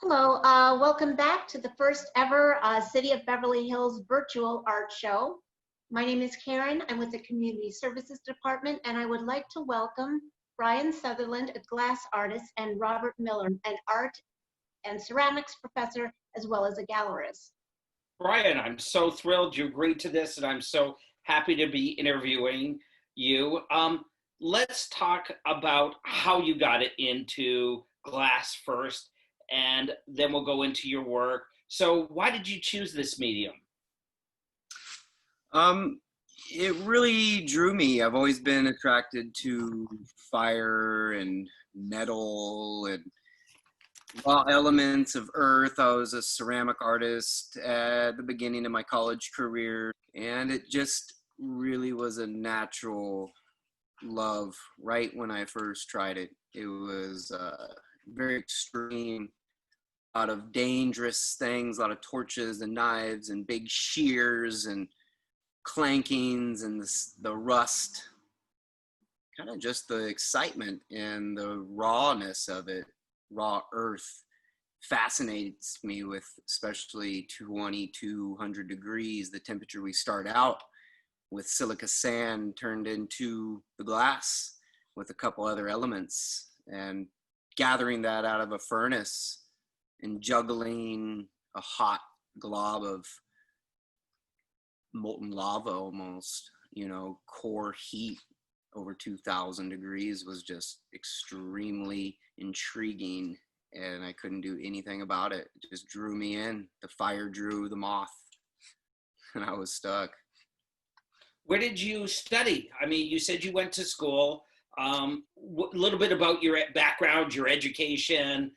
Hello, welcome back to the first ever City of Beverly Hills virtual art show. My name is Karen. I'm with the Community Services Department, and I would like to welcome Bryon Sutherland, a glass artist, and Robert Miller, an art and ceramics professor, as well as a gallerist. Bryon, I'm so thrilled you agreed to this, and I'm so happy to be interviewing you. Let's talk about how you got it into glass first, and then we'll go into your work. So why did you choose this medium? It really drew me. I've always been attracted to fire and metal and raw elements of earth. I was a ceramic artist at the beginning of my college career, and it just really was a natural love right when I first tried it. It was very extreme, a lot of dangerous things, a lot of torches and knives and big shears and clankings and the rust, kind of just the excitement and the rawness of it. Raw earth fascinates me, with especially 200 degrees, the temperature we start out with silica sand turned into the glass with a couple other elements, and gathering that out of a furnace and juggling a hot glob of molten lava, almost, core heat over 2000 degrees, was just extremely intriguing, and I couldn't do anything about it. It just drew me in. The fire drew the moth, and I was stuck. Where did you study? I mean, you said you went to school. A little bit about your background, your education.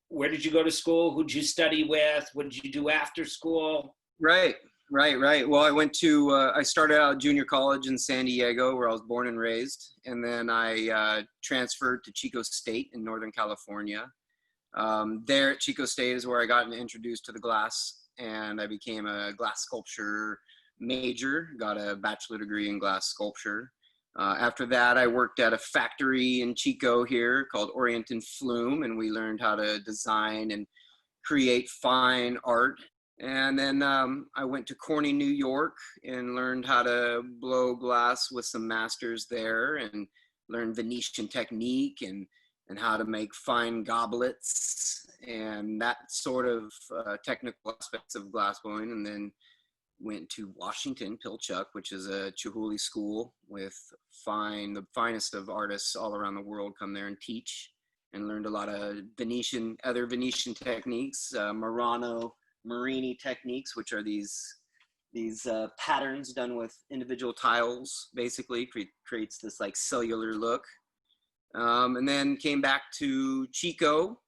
Where did you go to school? Who did you study with? What did you do after school? Right. Well, I started out junior college in San Diego, where I was born and raised. And then I transferred to Chico State in Northern California. There at Chico State is where I got introduced to the glass, and I became a glass sculpture major, got a bachelor degree in glass sculpture. After that, I worked at a factory in Chico here called Orient and Flume, and we learned how to design and create fine art. And then I went to Corning, New York, and learned how to blow glass with some masters there, and learned Venetian technique and how to make fine goblets and that sort of technical aspects of glass blowing. And then went to Washington, Pilchuck, which is a Chihuly school with the finest of artists all around the world come there and teach, and learned a lot of other Venetian techniques, Murano Marini techniques, which are these patterns done with individual tiles, basically creates this like cellular look. And then came back to Chico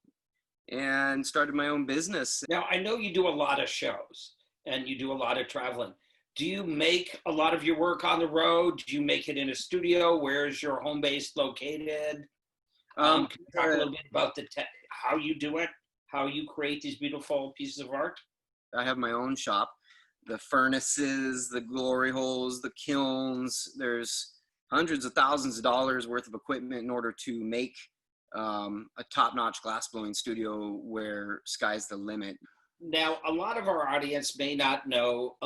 and started my own business. Now, I know you do a lot of shows and you do a lot of traveling. Do you make a lot of your work on the road? Do you make it in a studio? Where is your home base located? Can you talk a little bit about how you do it? How you create these beautiful pieces of art? I have my own shop. The furnaces, the glory holes, the kilns, there's hundreds of thousands of dollars worth of equipment in order to make a top-notch glass blowing studio where sky's the limit. Now, a lot of our audience may not know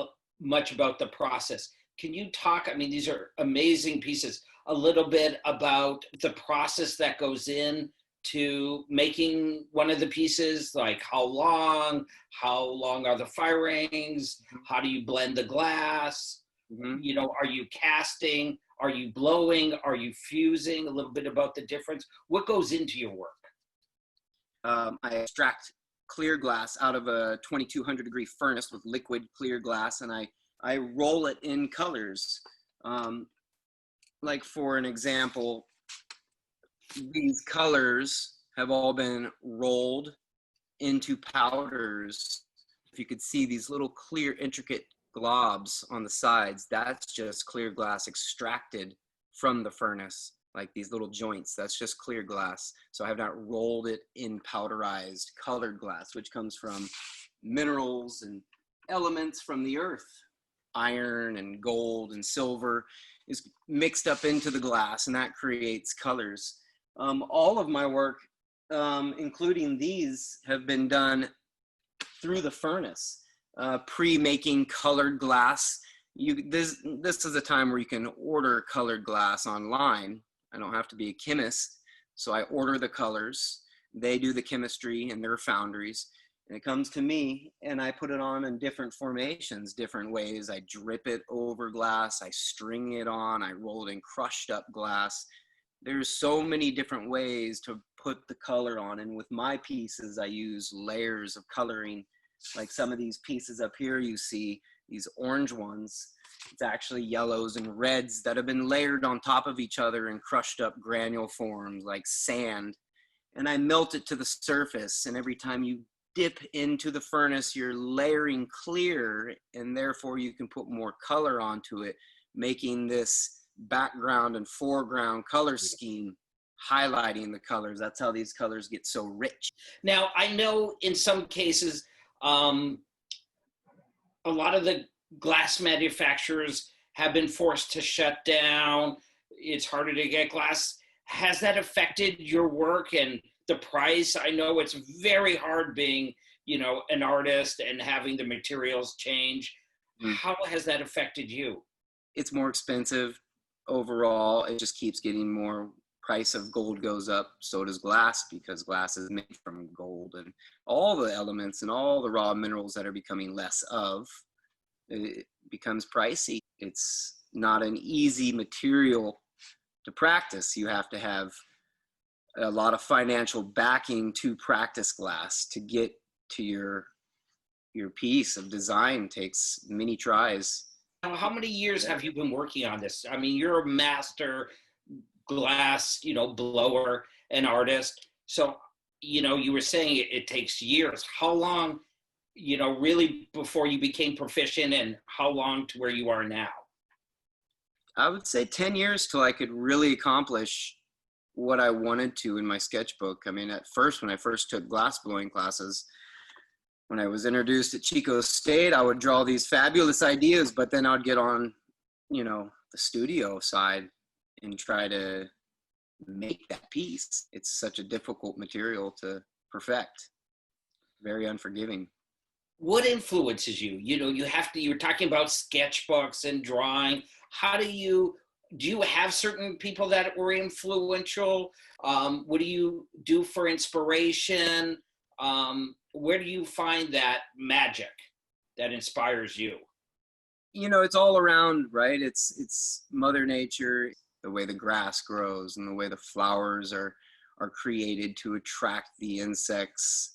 much about the process. Can you talk, I mean, these are amazing pieces, a little bit about the process that goes in to making one of the pieces, like how long are the firings, how do you blend the glass, are you casting, are you blowing, are you fusing, a little bit about the difference. What goes into your work? I extract clear glass out of a 2200 degree furnace with liquid clear glass, and I roll it in colors. Like for an example, these colors have all been rolled into powders. If you could see these little clear intricate globs on the sides, that's just clear glass extracted from the furnace. Like these little joints, that's just clear glass. So I have not rolled it in powderized colored glass, which comes from minerals and elements from the earth. Iron and gold and silver is mixed up into the glass, and that creates colors. All of my work including these, have been done through the furnace, pre-making colored glass. This is a time where you can order colored glass online. I don't have to be a chemist, so I order the colors. They do the chemistry in their foundries, and it comes to me, and I put it on in different formations, different ways. I drip it over glass, I string it on, I roll it in crushed up glass. There's so many different ways to put the color on, and with my pieces, I use layers of coloring. Like some of these pieces up here, you see these orange ones. It's actually yellows and reds that have been layered on top of each other in crushed up granule forms like sand. And I melt it to the surface, and every time you dip into the furnace, you're layering clear, and therefore you can put more color onto it, making this background and foreground color scheme, highlighting the colors. That's how these colors get so rich. Now, I know in some cases, a lot of the glass manufacturers have been forced to shut down. It's harder to get glass. Has that affected your work and the price? I know it's very hard being, an artist and having the materials change. How has that affected you? It's more expensive overall. It just keeps getting more. Price of gold goes up, so does glass, because glass is made from gold, and all the elements and all the raw minerals that are becoming less of, it becomes pricey. It's not an easy material to practice. You have to have a lot of financial backing to practice glass. To get to your piece of design takes many tries. How many years have you been working on this? I mean, you're a master glass, blower and artist. So, you were saying it takes years. How long, really before you became proficient, and how long to where you are now? I would say 10 years till I could really accomplish what I wanted to in my sketchbook. I mean, at first, when I first took glass blowing classes, when I was introduced at Chico State, I would draw these fabulous ideas, but then I'd get on, the studio side and try to make that piece. It's such a difficult material to perfect. Very unforgiving. What influences you? You were talking about sketchbooks and drawing. Do you have certain people that were influential? What do you do for inspiration? Where do you find that magic that inspires you? It's all around, right? It's Mother Nature, the way the grass grows and the way the flowers are created to attract the insects.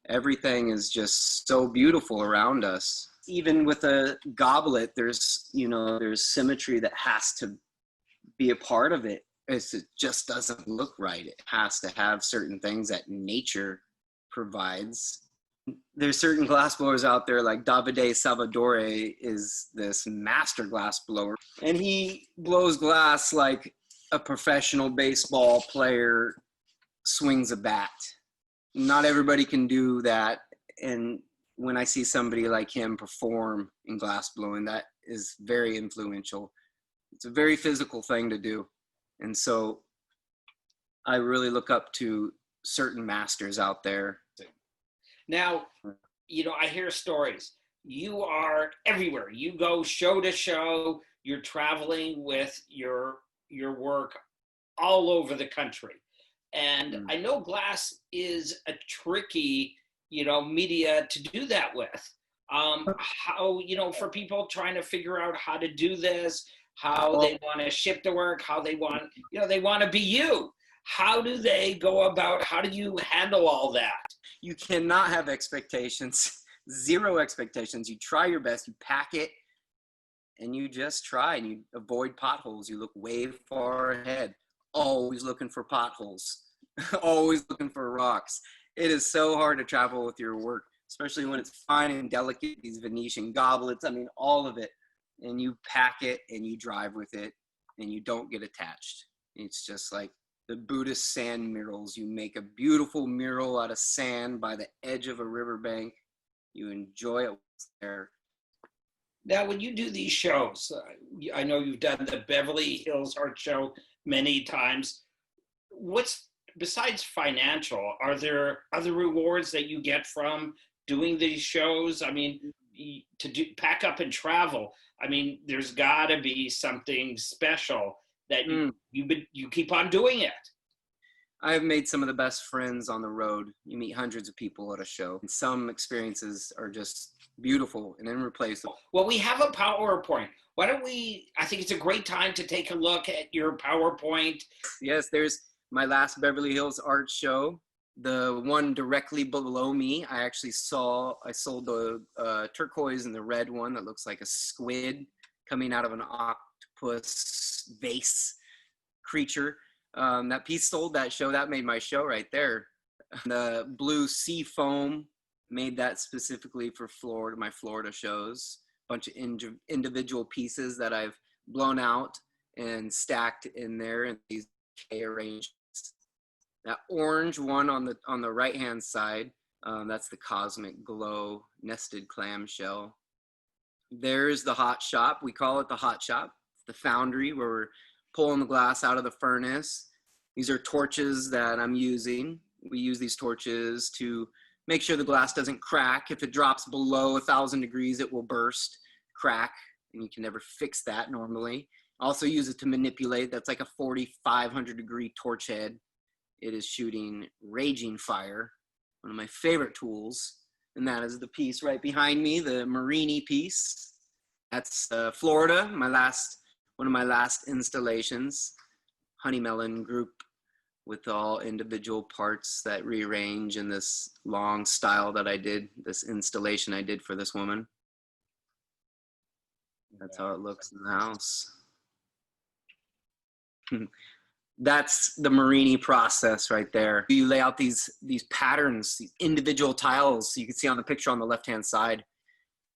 Everything is just so beautiful around us. Even with a goblet, there's symmetry that has to be a part of it. It just doesn't look right. It has to have certain things that nature provides. There's certain glass blowers out there, like Davide Salvadore is this master glass blower, and he blows glass like a professional baseball player swings a bat. Not everybody can do that, and when I see somebody like him perform in glass blowing, that is very influential. It's a very physical thing to do, and so I really look up to certain masters out there. Now, I hear stories. You are everywhere. You go show to show. You're traveling with your work all over the country. And I know glass is a tricky, media to do that with. How, for people trying to figure out how to do this, how they want to ship the work, how they want, they want to be you. How do they go about, how do you handle all that? You cannot have expectations, zero expectations. You try your best, you pack it, and you just try, and you avoid potholes. You look way far ahead, always looking for potholes, always looking for rocks. It is so hard to travel with your work, especially when it's fine and delicate, these Venetian goblets, I mean, all of it. And you pack it and you drive with it and you don't get attached. It's just like the Buddhist sand murals. You make a beautiful mural out of sand by the edge of a riverbank. You enjoy it there. Now, when you do these shows, I know you've done the Beverly Hills Art Show many times. besides financial, are there other rewards that you get from doing these shows? I mean, pack up and travel. I mean, there's got to be something special that you keep on doing it. I've made some of the best friends on the road. You meet hundreds of people at a show. And some experiences are just beautiful and irreplaceable. Well, we have a PowerPoint. Why don't I think it's a great time to take a look at your PowerPoint. Yes, there's my last Beverly Hills art show. The one directly below me, I sold the turquoise and the red one that looks like a squid coming out of an octopus vase creature. That piece sold that show. That made my show right there. The blue sea foam made that specifically for Florida, my Florida shows. A bunch of individual pieces that I've blown out and stacked in there in these K arrangements. That orange one on the right hand side, that's the Cosmic Glow nested clamshell. There's the hot shop. We call it the hot shop, the foundry where we're pulling the glass out of the furnace. These are torches that I'm using. We use these torches to make sure the glass doesn't crack. If it drops below 1,000 degrees, it will burst, crack, and you can never fix that normally. Also use it to manipulate. That's like a 4,500 degree torch head. It is shooting raging fire, one of my favorite tools. And that is the piece right behind me, the Marini piece. That's Florida, one of my last installations. Honeymelon group with all individual parts that rearrange in this long style that I did, this installation I did for this woman. That's how it looks in the house. That's the Marini process right there. You lay out these patterns, these individual tiles. You can see on the picture on the left-hand side.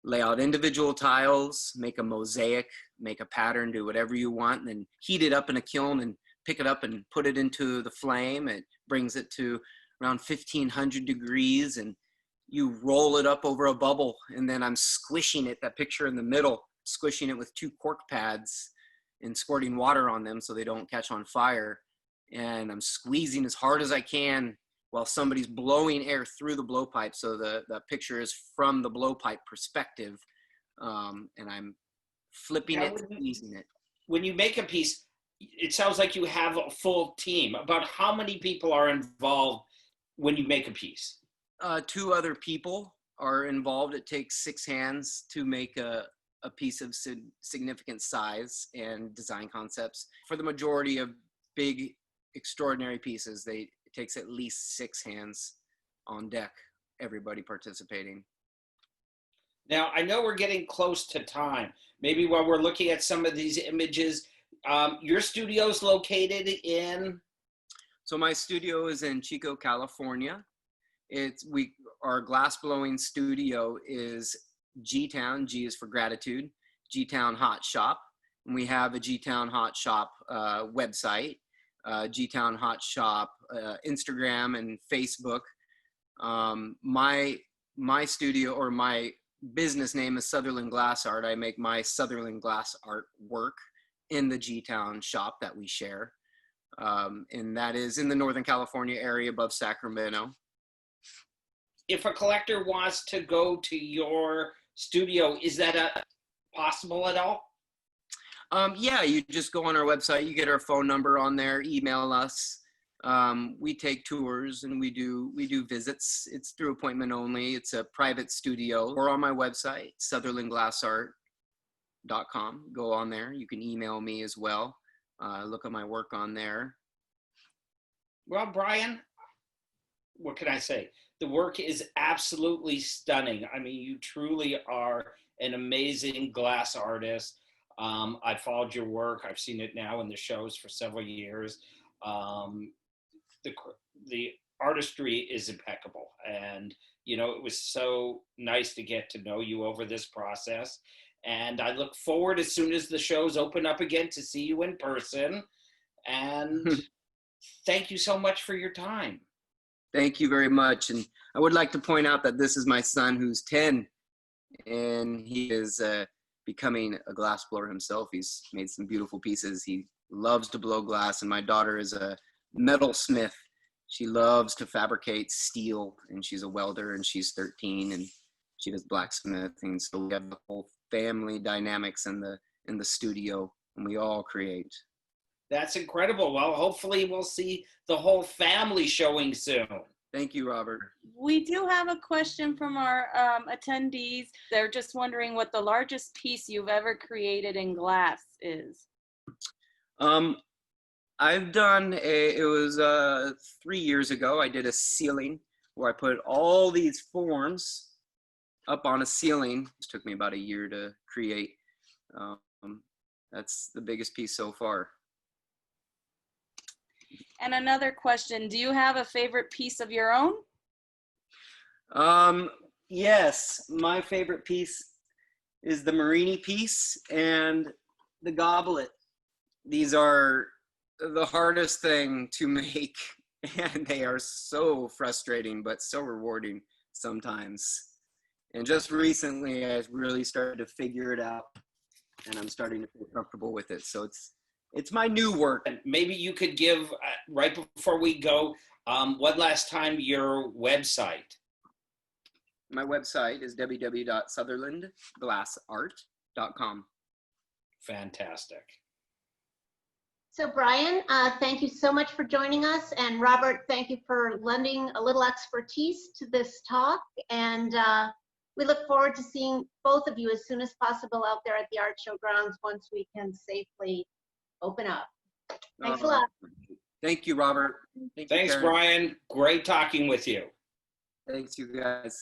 Lay out individual tiles, make a mosaic, make a pattern, do whatever you want, and then heat it up in a kiln and pick it up and put it into the flame. It brings it to around 1,500 degrees, and you roll it up over a bubble, and then I'm squishing it, that picture in the middle, squishing it with 2 cork pads and squirting water on them so they don't catch on fire. And I'm squeezing as hard as I can while somebody's blowing air through the blowpipe. So the picture is from the blowpipe perspective. And I'm flipping it, squeezing it. When you make a piece, it sounds like you have a full team. About how many people are involved when you make a piece? 2 other people are involved. It takes 6 hands to make a piece of significant size and design concepts. For the majority of big, extraordinary pieces, it takes at least 6 hands on deck, everybody participating. Now, I know we're getting close to time. Maybe while we're looking at some of these images, your studio's located in? So my studio is in Chico, California. Our glass blowing studio is G-Town. G is for gratitude. G-Town Hot Shop. And we have a G-Town Hot Shop website, G-Town Hot Shop, Instagram and Facebook. My studio, or my business name, is Sutherland Glass Art. I make my Sutherland glass art work in the G-Town shop that we share. And that is in the Northern California area above Sacramento. If a collector wants to go to your studio, is that possible at all? Yeah, you just go on our website, you get our phone number on there, email us. We take tours and we do visits. It's through appointment only. It's a private studio. Or on my website, sutherlandglassart.com. Go on there. You can email me as well. Look at my work on there. Well, Bryon, what can I say? The work is absolutely stunning. I mean, you truly are an amazing glass artist. I've followed your work. I've seen it now in the shows for several years. The artistry is impeccable. And, it was so nice to get to know you over this process. And I look forward, as soon as the shows open up again, to see you in person. And thank you so much for your time. Thank you very much. And I would like to point out that this is my son, who's 10, and he is becoming a glass blower himself. He's made some beautiful pieces. He loves to blow glass, and my daughter is a metalsmith, She loves to fabricate steel, and she's a welder, and she's 13, and she does blacksmithing. So we have the whole family dynamics in the studio, and we all create. That's incredible. Well, hopefully we'll see the whole family showing soon. Thank you, Robert. We do have a question from our attendees. They're just wondering what the largest piece you've ever created in glass is. I've done it was 3 years ago, I did a ceiling where I put all these forms up on a ceiling. It took me about a year to create. That's the biggest piece so far. And another question, do you have a favorite piece of your own? Yes, my favorite piece is the Marini piece and the goblet. These are the hardest thing to make, and they are so frustrating but so rewarding sometimes. And just recently I've really started to figure it out, and I'm starting to feel comfortable with it. So it's my new work. And maybe you could give, right before we go, one last time your website. My website is www.sutherlandglassart.com. Fantastic. So Bryon, thank you so much for joining us. And Robert, thank you for lending a little expertise to this talk. And we look forward to seeing both of you as soon as possible out there at the art show grounds once we can safely open up. Thanks a lot. Thank you, Robert. Thanks, Karen. Bryon. Great talking with you. Thanks, you guys.